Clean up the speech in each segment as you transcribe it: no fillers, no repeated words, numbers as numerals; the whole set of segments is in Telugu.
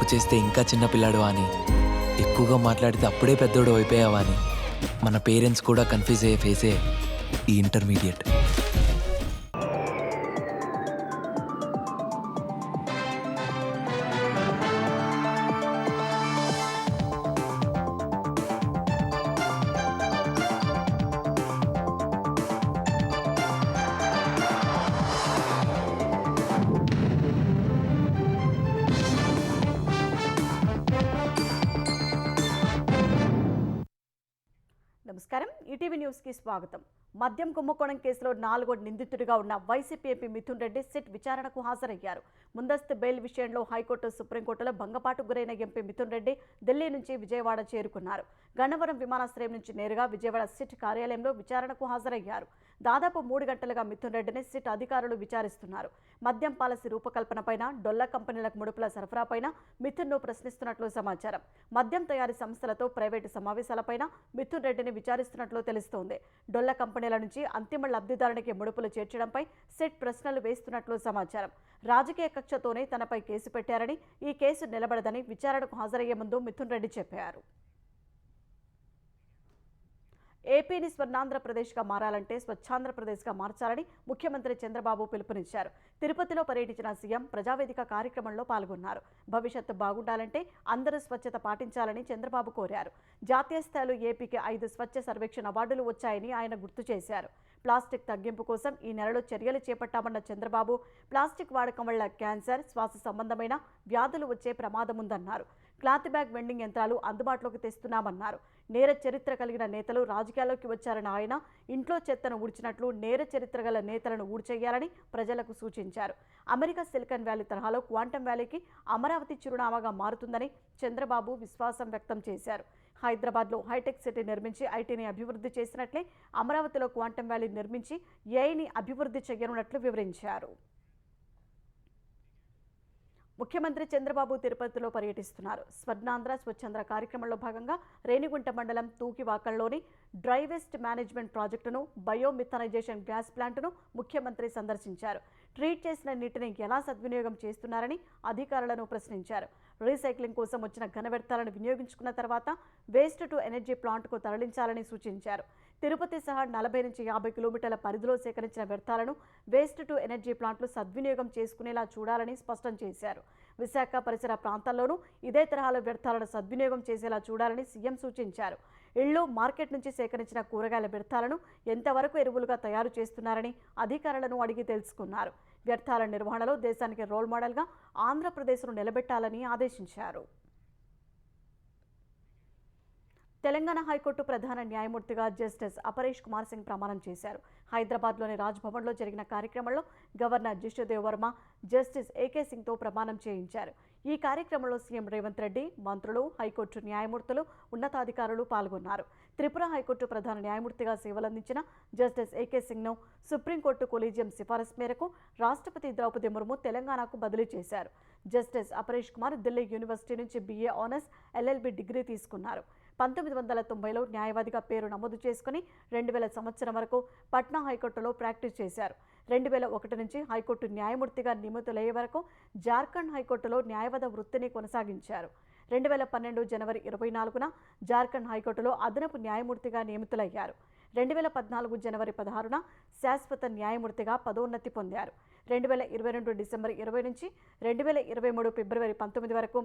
తప్పు చేస్తే ఇంకా చిన్నపిల్లాడు అని, ఎక్కువగా మాట్లాడితే అప్పుడే పెద్దోడు అయిపోయావా అని మన పేరెంట్స్ కూడా కన్ఫ్యూజ్ అయ్యే ఫేసే ఈ ఇంటర్మీడియట్. నమస్కారం, ఈటీవీ న్యూస్కి స్వాగతం. మద్యం కుంభకోణం కేసులో 4వ నిందితుడిగా ఉన్న YCP MP Mithun Reddy SIT విచారణకు హాజరయ్యారు. ముందస్తు బెయిల్ విషయంలో హైకోర్టు, సుప్రీంకోర్టులో భంగపాటుకు గురైన ఎంపీ మిథున్ రెడ్డి ఢిల్లీ నుంచి విజయవాడ చేరుకున్నారు. గన్నవరం విమానాశ్రయం నుంచి నేరుగా విజయవాడ సిట్ కార్యాలయంలో విచారణకు హాజరయ్యారు. దాదాపు 3 గంటలుగా మిథున్ రెడ్డిని సిట్ అధికారులు విచారిస్తున్నారు. మద్యం పాలసీ రూపకల్పనపైన, డొల్ల కంపెనీలకు ముడుపుల సరఫరాపైన మిథున్ను ప్రశ్నిస్తున్నట్లు సమాచారం. మద్యం తయారీ సంస్థలతో ప్రైవేటు సమావేశాలపైన మిథున్ రెడ్డిని విచారిస్తున్నట్లు తెలుస్తోంది. డొల్ల కంపెనీల నుంచి అంతిమ లబ్ధిదారునికి ముడుపులు చేర్చడంపై సిట్ ప్రశ్నలు వేస్తున్నట్లు సమాచారం. రాజకీయ కక్షతోనే తనపై కేసు పెట్టారని, ఈ కేసు నిలబడదని విచారణకు హాజరయ్యే ముందు మిథున్ రెడ్డి చెప్పారు. ఏపీని స్వర్ణాంధ్రప్రదేశ్గా మారాలంటే స్వచ్ఛాంధ్రప్రదేశ్గా మార్చాలని ముఖ్యమంత్రి చంద్రబాబు పిలుపునిచ్చారు. తిరుపతిలో పర్యటించిన సీఎం ప్రజావేదిక కార్యక్రమంలో పాల్గొన్నారు. భవిష్యత్తు బాగుండాలంటే అందరూ స్వచ్ఛత పాటించాలని చంద్రబాబు కోరారు. జాతీయ స్థాయిలో ఏపీకి 5 స్వచ్ఛ సర్వేక్షణ అవార్డులు వచ్చాయని ఆయన గుర్తు చేశారు. ప్లాస్టిక్ తగ్గింపు కోసం ఈ నెలలో చర్యలు చేపట్టామన్న చంద్రబాబు, ప్లాస్టిక్ వాడకం వల్ల క్యాన్సర్, శ్వాస సంబంధమైన వ్యాధులు వచ్చే ప్రమాదం ఉందన్నారు. క్లాత్ బ్యాగ్ వెండింగ్ యంత్రాలు అందుబాటులోకి తెస్తున్నామన్నారు. నేర చరిత్ర కలిగిన నేతలు రాజకీయాల్లోకి వచ్చారని ఆయన, ఇంట్లో చెత్తను ఊడ్చినట్లు నేర చరిత్ర గల నేతలను ఊడ్చేయాలని ప్రజలకు సూచించారు. అమెరికా సిలికాన్ వ్యాలీ తరహాలో క్వాంటమ్ వ్యాలీకి అమరావతి చిరునామాగా మారుతుందని చంద్రబాబు విశ్వాసం వ్యక్తం చేశారు. హైదరాబాద్లో హైటెక్ సిటీ నిర్మించి ఐటీని అభివృద్ధి చేసినట్లే అమరావతిలో క్వాంటమ్ వ్యాలీ నిర్మించి ఏఐని అభివృద్ధి చేయనున్నట్లు వివరించారు. ముఖ్యమంత్రి చంద్రబాబు తిరుపతిలో పర్యటిస్తున్నారు. స్వర్ణాంధ్ర స్వచ్ఛాంధ్ర కార్యక్రమంలో భాగంగా రేణిగుంట మండలం తూకివాకల్లోని డ్రై వేస్ట్ మేనేజ్మెంట్ ప్రాజెక్టును, బయోమిథనైజేషన్ గ్యాస్ ప్లాంటును ముఖ్యమంత్రి సందర్శించారు. ట్రీట్ చేసిన నీటిని ఎలా సద్వినియోగం చేస్తున్నారని అధికారులను ప్రశ్నించారు. రీసైక్లింగ్ కోసం వచ్చిన ఘన వ్యర్థాలను వినియోగించుకున్న తర్వాత వేస్ట్ టు ఎనర్జీ ప్లాంట్కు తరలించాలని సూచించారు. తిరుపతి సహా 40 నుంచి 50 కిలోమీటర్ల పరిధిలో సేకరించిన వ్యర్థాలను వేస్ట్ టు ఎనర్జీ ప్లాంట్లు సద్వినియోగం చేసుకునేలా చూడాలని స్పష్టం చేశారు. విశాఖ పరిసర ప్రాంతాల్లోనూ ఇదే తరహాలో వ్యర్థాలను సద్వినియోగం చేసేలా చూడాలని సీఎం సూచించారు. ఇళ్లు, మార్కెట్ నుంచి సేకరించిన కూరగాయల వ్యర్థాలను ఎంతవరకు ఎరువులుగా తయారు చేస్తున్నారని అధికారులను అడిగి తెలుసుకున్నారు. వ్యర్థాల నిర్వహణలో దేశానికి రోల్ మోడల్గా ఆంధ్రప్రదేశ్ను నిలబెట్టాలని ఆదేశించారు. తెలంగాణ హైకోర్టు ప్రధాన న్యాయమూర్తిగా జస్టిస్ అపరేష్ కుమార్ సింగ్ ప్రమాణం చేశారు. హైదరాబాద్లోని రాజ్భవన్లో జరిగిన కార్యక్రమంలో governor Jishnu Dev Varma justice A K సింగ్తో ప్రమాణం చేయించారు. ఈ కార్యక్రమంలో సీఎం రేవంత్ రెడ్డి, మంత్రులు, హైకోర్టు న్యాయమూర్తులు, ఉన్నతాధికారులు పాల్గొన్నారు. త్రిపుర హైకోర్టు ప్రధాన న్యాయమూర్తిగా సేవలందించిన జస్టిస్ ఏకే సింగ్ను సుప్రీంకోర్టు కొలీజియం సిఫారసు మేరకు రాష్ట్రపతి ద్రౌపది ముర్ము తెలంగాణకు బదిలీ చేశారు. జస్టిస్ అపరేష్ కుమార్ ఢిల్లీ యూనివర్సిటీ నుంచి BA ఆనర్స్, LLB డిగ్రీ తీసుకున్నారు. 1990లో న్యాయవాదిగా పేరు నమోదు చేసుకుని 2000 సంవత్సరం వరకు పట్నా హైకోర్టులో ప్రాక్టీస్ చేశారు. 2001 నుంచి హైకోర్టు న్యాయమూర్తిగా నియమితులయ్యే వరకు జార్ఖండ్ హైకోర్టులో న్యాయవాద వృత్తిని కొనసాగించారు. 2012 జనవరి 24న జార్ఖండ్ హైకోర్టులో అదనపు న్యాయమూర్తిగా నియమితులయ్యారు. 2014 జనవరి 16న శాశ్వత న్యాయమూర్తిగా పదోన్నతి పొందారు. 2022 డిసెంబర్ 20 నుంచి 2023 ఫిబ్రవరి 19 వరకు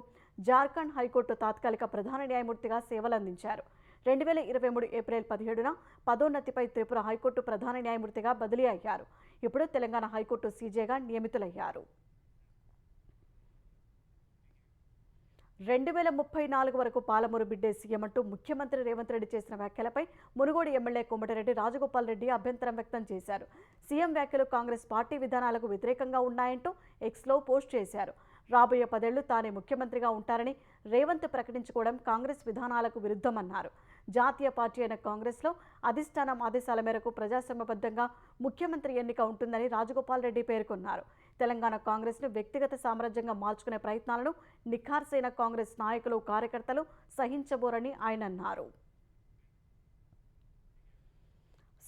జార్ఖండ్ హైకోర్టు తాత్కాలిక ప్రధాన న్యాయమూర్తిగా సేవలందించారు. 2023 ఏప్రిల్ 17న పదోన్నతిపై త్రిపుర హైకోర్టు ప్రధాన న్యాయమూర్తిగా బదిలీ అయ్యారు. ఇప్పుడు తెలంగాణ హైకోర్టు CJగా నియమితులయ్యారు. 2034 వరకు పాలమూరు బిడ్డే సీఎం అంటూ ముఖ్యమంత్రి రేవంత్ రెడ్డి చేసిన వ్యాఖ్యలపై మునుగోడు ఎమ్మెల్యే కోమటిరెడ్డి రాజగోపాల్ రెడ్డి అభ్యంతరం వ్యక్తం చేశారు. సీఎం వ్యాఖ్యలు కాంగ్రెస్ పార్టీ విధానాలకు వ్యతిరేకంగా ఉన్నాయంటూ ఎక్స్లో పోస్ట్ చేశారు. రాబోయే 10 ఏళ్లు తానే ముఖ్యమంత్రిగా ఉంటారని రేవంత్ ప్రకటించుకోవడం కాంగ్రెస్ విధానాలకు విరుద్ధమన్నారు. జాతీయ పార్టీ అయిన కాంగ్రెస్లో అధిష్టానం ఆదేశాల మేరకు ప్రజాస్వామ్యబద్ధంగా ముఖ్యమంత్రి ఎన్నిక ఉంటుందని రాజగోపాల్ రెడ్డి పేర్కొన్నారు. తెలంగాణ కాంగ్రెస్ను వ్యక్తిగత సామ్రాజ్యంగా మార్చుకునే ప్రయత్నాలను నిఖార్సైన కాంగ్రెస్ నాయకులు, కార్యకర్తలు సహించబోరని ఆయన అన్నారు.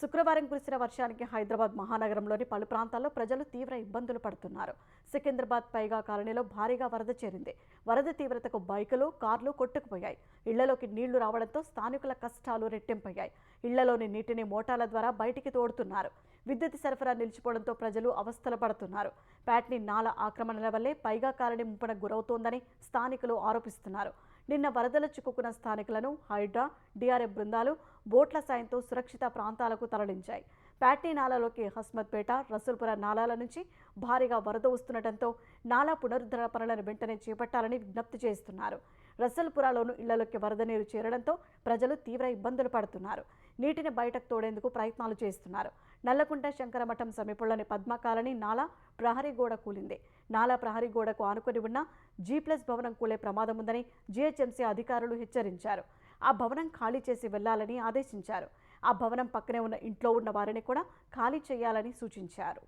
శుక్రవారం కురిసిన వర్షానికి హైదరాబాద్ మహానగరంలోని పలు ప్రాంతాల్లో ప్రజలు తీవ్ర ఇబ్బందులు పడుతున్నారు. సికింద్రాబాద్ పైగా కాలనీలో భారీగా వరద చేరింది. వరద తీవ్రతకు బైకులు, కార్లు కొట్టుకుపోయాయి. ఇళ్లలోకి నీళ్లు రావడంతో స్థానికుల కష్టాలు రెట్టింపయ్యాయి. ఇళ్లలోని నీటిని మోటార్ల ద్వారా బయటికి తోడుతున్నారు. విద్యుత్ సరఫరా నిలిచిపోవడంతో ప్రజలు అవస్థలు పడుతున్నారు. ప్యాట్ని నాల ఆక్రమణల వల్లే పైగా కాలనీ ముంపునకు గురవుతోందని స్థానికులు ఆరోపిస్తున్నారు. నిన్న వరదలు చిక్కుకున్న స్థానికులను హైడ్రా, డిఆర్ఎఫ్ బృందాలు బోట్ల సాయంతో సురక్షిత ప్రాంతాలకు తరలించాయి. ప్యాట్నీ నాలాలోకి హస్మత్పేట, రసూల్పుర నాలాల నుంచి భారీగా వరద వస్తుండటంతో నాలా పునరుద్ధరణ పనులను వెంటనే చేపట్టాలని విజ్ఞప్తి చేస్తున్నారు. రసూల్పురలోను ఇళ్లలోకి వరద నీరు చేరడంతో ప్రజలు తీవ్ర ఇబ్బందులు పడుతున్నారు. నీటిని బయటకు తోడేందుకు ప్రయత్నాలు చేస్తున్నారు. నల్లకుంట శంకరమఠం సమీపంలోని పద్మ కాలనీ నాలా ప్రహరీ గోడ కూలింది. నాలా ప్రహరీ గోడకు ఆనుకొని ఉన్న G+ భవనం కూలే ప్రమాదం ఉందని జీహెచ్ఎంసీ అధికారులు హెచ్చరించారు. ఆ భవనం ఖాళీ చేసి వెళ్లాలని ఆదేశించారు. ఆ భవనం పక్కనే ఉన్న ఇంట్లో ఉన్న వారిని కూడా ఖాళీ చేయాలని సూచించారు.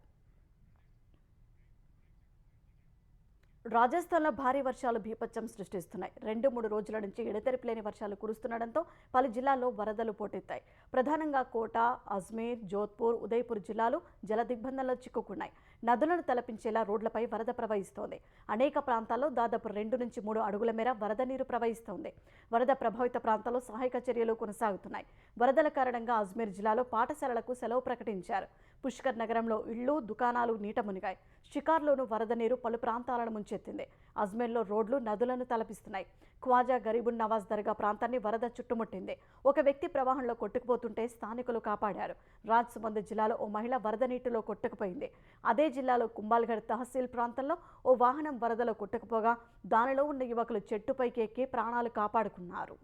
రాజస్థాన్లో భారీ వర్షాలు బీభత్సం సృష్టిస్తున్నాయి. 2-3 రోజుల నుంచి ఎడతెరిపి లేని వర్షాలు కురుస్తుండటంతో పలు జిల్లాల్లో వరదలు పోటెత్తాయి. ప్రధానంగా కోటా, అజ్మీర్, జోధ్పూర్, ఉదయ్పూర్ జిల్లాలు జల దిగ్బంధంలో చిక్కుకున్నాయి. నదులను తలపించేలా రోడ్లపై వరద ప్రవహిస్తోంది. అనేక ప్రాంతాల్లో దాదాపు 2 నుంచి 3 అడుగుల మేర వరద నీరు ప్రవహిస్తోంది. వరద ప్రభావిత ప్రాంతాల్లో సహాయక చర్యలు కొనసాగుతున్నాయి. వరదల కారణంగా అజ్మీర్ జిల్లాలో పాఠశాలలకు సెలవు ప్రకటించారు. పుష్కర్ నగరంలో ఇళ్లు, దుకాణాలు నీట మునిగాయి. షికార్లోనూ వరద నీరు పలు ప్రాంతాలను ముంచెత్తింది. అజ్మీర్లో రోడ్లు నదులను తలపిస్తున్నాయి. ఖ్వాజా గరీబున్ నవాజ్ దర్గా ప్రాంతాన్ని వరద చుట్టుముట్టింది. ఒక వ్యక్తి ప్రవాహంలో కొట్టుకుపోతుంటే స్థానికులు కాపాడారు. రాజ్సమంద్ జిల్లాలో ఓ మహిళ వరద నీటిలో కొట్టుకుపోయింది. అదే జిల్లాలో కుంభల్గఢ్ తహసీల్ ప్రాంతంలో ఓ వాహనం వరదలో కొట్టుకుపోగా దానిలో ఉన్న యువకులు చెట్టుపైకి ఎక్కి ప్రాణాలు కాపాడుకున్నారు.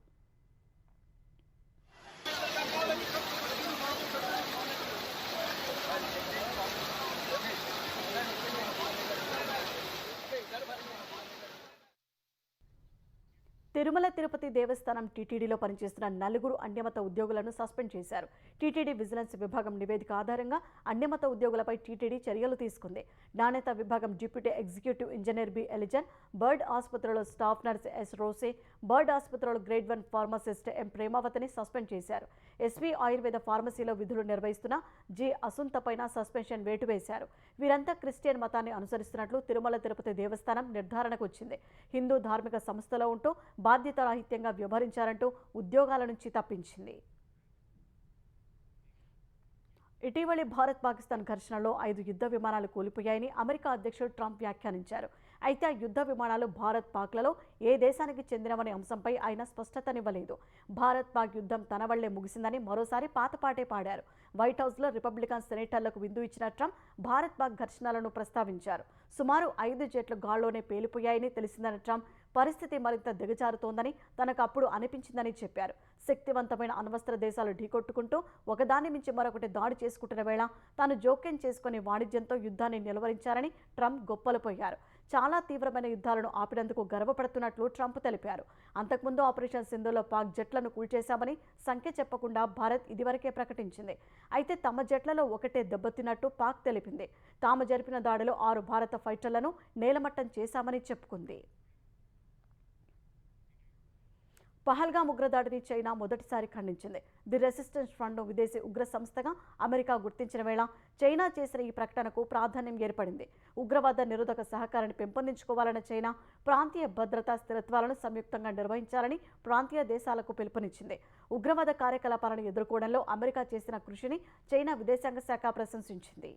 తిరుమల తిరుపతి దేవస్థానం టీటీడీలో పనిచేస్తున్న 4 అన్యమత ఉద్యోగులను సస్పెండ్ చేశారు. టీటీడీ విజిలెన్స్ విభాగం నివేదిక ఆధారంగా అన్యమత ఉద్యోగులపై టీటీడీ చర్యలు తీసుకుంది. నాణ్యత విభాగం డిప్యూటీ ఎగ్జిక్యూటివ్ ఇంజనీర్ బి ఎలిజన్, బర్డ్ ఆసుపత్రిలో స్టాఫ్ నర్స్ ఎస్ రోసే, బర్డ్ ఆసుపత్రిలో గ్రేడ్ 1 ఫార్మసిస్ట్ ఎం ప్రేమావతిని సస్పెండ్ చేశారు. ఎస్వి ఆయుర్వేద ఫార్మసీలో విధులు నిర్వహిస్తున్న జి అసుంతపైన సస్పెన్షన్ వేటు వేశారు. వీరంతా క్రిస్టియన్ మతాన్ని అనుసరిస్తున్నట్లు తిరుమల తిరుపతి దేవస్థానం నిర్ధారణకు వచ్చింది. హిందూ ధార్మిక సంస్థలో ఉంటూ బాధ్యతారాహిత్యంగా వ్యవహరించారంటూ ఉద్యోగాల నుంచి తప్పించింది. ఇటీవలి భారత్-పాకిస్తాన్ ఘర్షణలో 5 యుద్ధ విమానాలు కూలిపోయాయని అమెరికా అధ్యక్షుడు ట్రంప్ వ్యాఖ్యానించారు. అయితే ఆ యుద్ధ విమానాలు భారత్-పాక్లలో ఏ దేశానికి చెందినవనే అంశంపై ఆయన స్పష్టతనివ్వలేదు. భారత్-పాక్ యుద్ధం తన వల్లే ముగిసిందని మరోసారి పాతపాటే పాడారు. వైట్ హౌస్లో రిపబ్లికన్ సెనేటర్లకు విందు ఇచ్చిన ట్రంప్ భారత్-పాక్ ఘర్షణలను ప్రస్తావించారు. సుమారు 5 జెట్లు గాల్లోనే పేలిపోయాయని తెలిసిందన్న ట్రంప్ పరిస్థితి మరింత దిగజారుతోందని తనకు అప్పుడు అనిపించిందని చెప్పారు. శక్తివంతమైన అణ్వస్త్ర దేశాలు ఢీకొట్టుకుంటూ ఒకదాన్ని మించి మరొకటి దాడి చేసుకుంటున్న వేళ తాను జోక్యం చేసుకుని వాణిజ్యంతో యుద్ధాన్ని నిలువరించారని ట్రంప్ గొప్పలుపోయారు. చాలా తీవ్రమైన యుద్ధాలను ఆపినందుకు గర్వపడుతున్నట్లు ట్రంప్ తెలిపారు. అంతకుముందు ఆపరేషన్ సింధులో పాక్ జెట్లను కూల్చేశామని సంఖ్య చెప్పకుండా భారత్ ఇదివరకే ప్రకటించింది. అయితే తమ జెట్లలో ఒకటే దెబ్బతిన్నట్టు పాక్ తెలిపింది. తాము జరిపిన దాడిలో 6 భారత ఫైటర్లను నేలమట్టం చేశామని చెప్పుకుంది. పహల్గామ్ ఉగ్రదాడిని చైనా మొదటిసారి ఖండించింది. ది రెసిస్టెన్స్ ఫ్రంట్ను విదేశీ ఉగ్ర సంస్థగా అమెరికా గుర్తించిన వేళ చైనా చేసిన ఈ ప్రకటనకు ప్రాధాన్యం ఏర్పడింది. ఉగ్రవాద నిరోధక సహకారాన్ని పెంపొందించుకోవాలన్న చైనా ప్రాంతీయ భద్రతా స్థిరత్వాలను సంయుక్తంగా నిర్వహించాలని ప్రాంతీయ దేశాలకు పిలుపునిచ్చింది. ఉగ్రవాద కార్యకలాపాలను ఎదుర్కోవడంలో అమెరికా చేసిన కృషిని చైనా విదేశాంగ శాఖ ప్రశంసించింది.